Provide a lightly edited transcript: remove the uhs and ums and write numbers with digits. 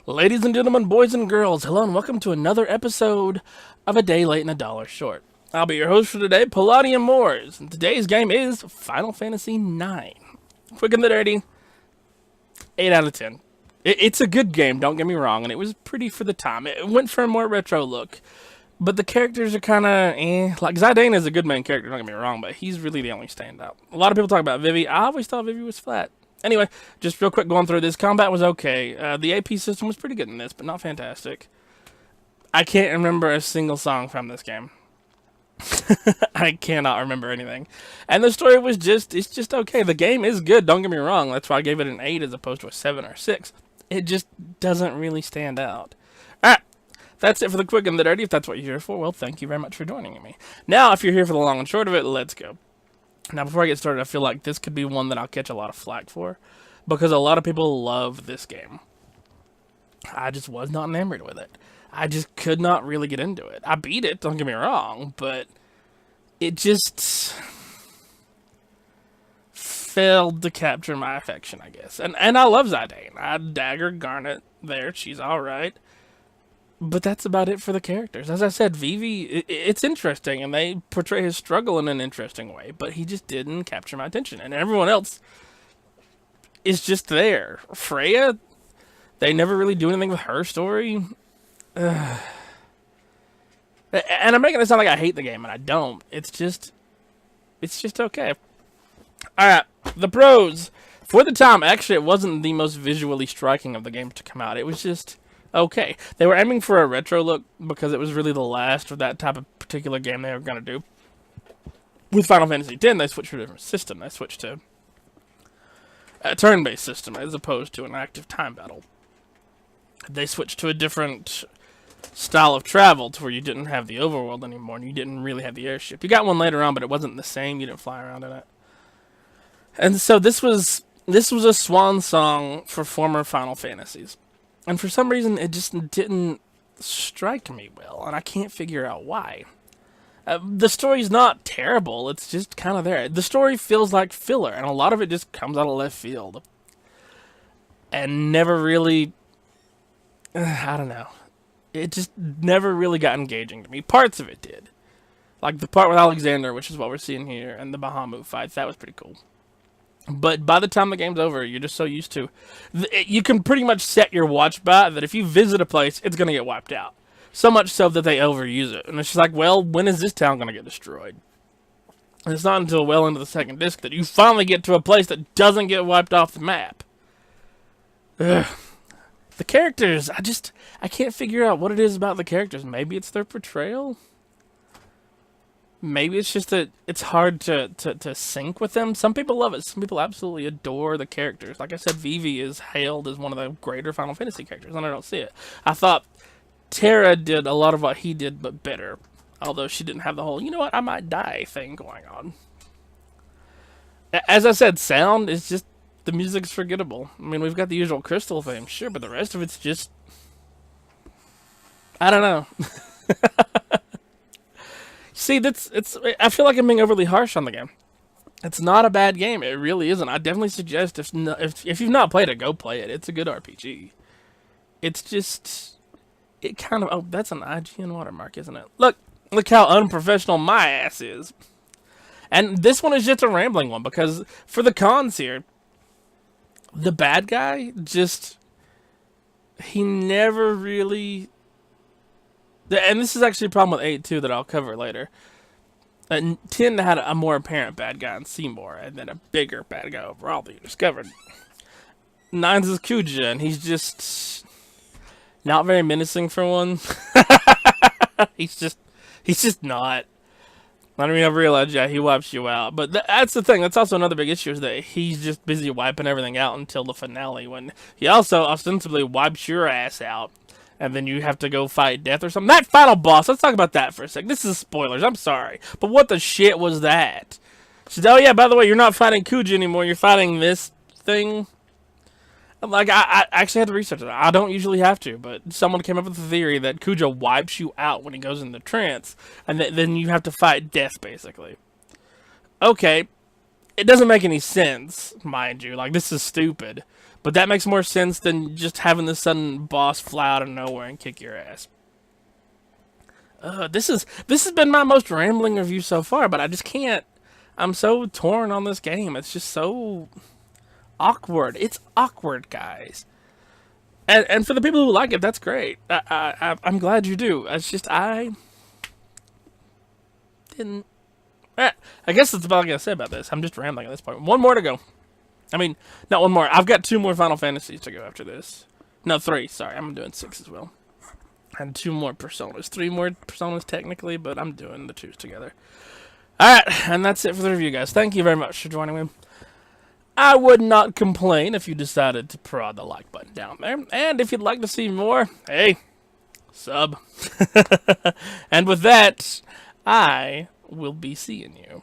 Ladies and gentlemen, boys and girls, hello and welcome to another episode of A Day Late and a Dollar Short. I'll be your host for today, Palladium Moores, and today's game is Final Fantasy IX. Quick and the dirty, 8 out of 10. It's a good game, don't get me wrong, and it was pretty for the time. It went for a more retro look, but the characters are kind of Like, Zidane is a good main character, don't get me wrong, but he's really the only standout. A lot of people talk about Vivi. I always thought Vivi was flat. Anyway, just real quick going through this. Combat was okay. The AP system was pretty good in this, but not fantastic. I can't remember a single song from this game. I cannot remember anything. And the story was it's just okay. The game is good, don't get me wrong. That's why I gave it an 8 as opposed to a 7 or 6. It just doesn't really stand out. Alright, that's it for the quick and the dirty. If that's what you're here for, well, thank you very much for joining me. Now, if you're here for the long and short of it, let's go. Now, before I get started, I feel like this could be one that I'll catch a lot of flack for, because a lot of people love this game. I just was not enamored with it. I just could not really get into it. I beat it, don't get me wrong, but it just failed to capture my affection, I guess. And I love Zidane. I dagger Garnet there, she's alright. But that's about it for the characters. As I said, Vivi, it's interesting, and they portray his struggle in an interesting way, but he just didn't capture my attention. And everyone else is just there. Freya, they never really do anything with her story. And I'm making it sound like I hate the game, and I don't. It's just okay. Alright, the pros. For the time, actually, it wasn't the most visually striking of the games to come out. It was just okay. They were aiming for a retro look because it was really the last of that type of particular game they were going to do. With Final Fantasy X, they switched to a different system. They switched to a turn-based system as opposed to an active time battle. They switched to a different style of travel to where you didn't have the overworld anymore and you didn't really have the airship. You got one later on, but it wasn't the same. You didn't fly around in it. And so this was a swan song for former Final Fantasies. And for some reason, it just didn't strike me well, and I can't figure out why. The story's not terrible, it's just kind of there. The story feels like filler, and a lot of it just comes out of left field. And never really... I don't know. It just never really got engaging to me. Parts of it did. Like the part with Alexander, which is what we're seeing here, and the Bahamut fights, that was pretty cool. But by the time the game's over, you're just so used to... You can pretty much set your watch by that if you visit a place, it's going to get wiped out. So much so that they overuse it. And it's just like, well, when is this town going to get destroyed? And it's not until well into the second disc that you finally get to a place that doesn't get wiped off the map. Ugh. The characters, I can't figure out what it is about the characters. Maybe it's their portrayal? Maybe it's just that it's hard to sync with them. Some people love it. Some people absolutely adore the characters. Like I said, Vivi is hailed as one of the greater Final Fantasy characters, and I don't see it. I thought Terra did a lot of what he did, but better. Although she didn't have the whole, you know what, I might die thing going on. As I said, sound is just, the music's forgettable. I mean, we've got the usual Crystal theme, sure, but the rest of it's just, I don't know. See, I feel like I'm being overly harsh on the game. It's not a bad game. It really isn't. I definitely suggest if you've not played it, go play it. It's a good RPG. It's just... It kind of... Oh, that's an IGN watermark, isn't it? Look how unprofessional my ass is. And this one is just a rambling one, because for the cons here, the bad guy just... He never really... And this is actually a problem with 8 too that I'll cover later. 10 had a more apparent bad guy in Seymour, and then a bigger bad guy overall that you discovered. 9's is Kuja, and he's just not very menacing for one. he's just not. I don't even realize, yeah, he wipes you out. But that's the thing. That's also another big issue, is that he's just busy wiping everything out until the finale, when he also ostensibly wipes your ass out. And then you have to go fight death or something. That final boss, let's talk about that for a sec. This is spoilers, I'm sorry. But what the shit was that? She said, oh yeah, by the way, you're not fighting Kuja anymore, you're fighting this thing. Like, I actually had to research it. I don't usually have to, but someone came up with the theory that Kuja wipes you out when he goes into trance. And then you have to fight death, basically. Okay, it doesn't make any sense, mind you. Like, this is stupid. But that makes more sense than just having this sudden boss fly out of nowhere and kick your ass. This has been my most rambling review so far, but I just can't. I'm so torn on this game. It's just so awkward. It's awkward, guys. And for the people who like it, that's great. I'm glad you do. It's just I didn't. I guess that's about all I gotta say about this. I'm just rambling at this point. One more to go. I mean, not one more. I've got 2 more Final Fantasies to go after this. No, 3. Sorry, I'm doing 6 as well. And 2 more Personas. 3 more Personas technically, but I'm doing the 2s together. Alright, and that's it for the review, guys. Thank you very much for joining me. I would not complain if you decided to prod the like button down there. And if you'd like to see more, hey, sub. And with that, I will be seeing you